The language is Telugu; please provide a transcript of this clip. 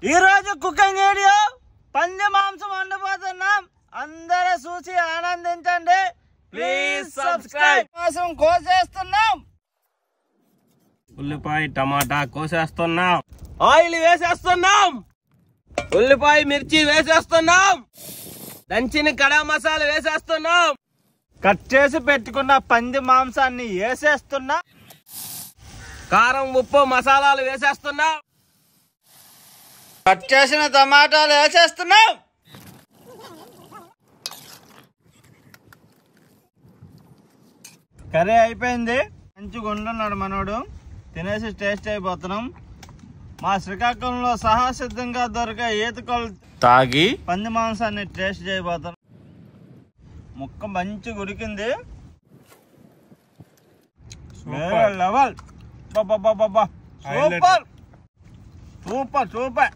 ఈ రోజు కుకింగ్ వీడియో పంది మాంసం వండబోతున్నాం. అందరూ చూసి ఆనందించండి. Please subscribe. మాంసం కోసేస్తున్నాం. ఉల్లిపాయ టమాటా కోసేస్తున్నాం. ఆయిల్ వేసేస్తున్నాం. ఉల్లిపాయ మిర్చి వేసేస్తున్నాం. దంచిన కడా మసాలా వేసేస్తున్నాం. కట్ చేసి పెట్టుకున్న పంది మాంసాన్ని వేసేస్తున్నా. కారం ఉప్పు మసాలాలు వేసేస్తున్నాం. కట్ చేసిన టమాటాలు వేసేస్తున్నాం. కర్రీ అయిపోయింది. మంచిగా వండున్నాడు మనోడు. తినేసి టేస్ట్ అయిపోతున్నాం. మా శ్రీకాకుళంలో సహసిద్ధంగా దొరికే ఈతకొలు తాగి పంది మాంసాన్ని టేస్ట్ చేయబోతున్నాం. ముక్క మంచిగా ఉడికింది. Level super super super.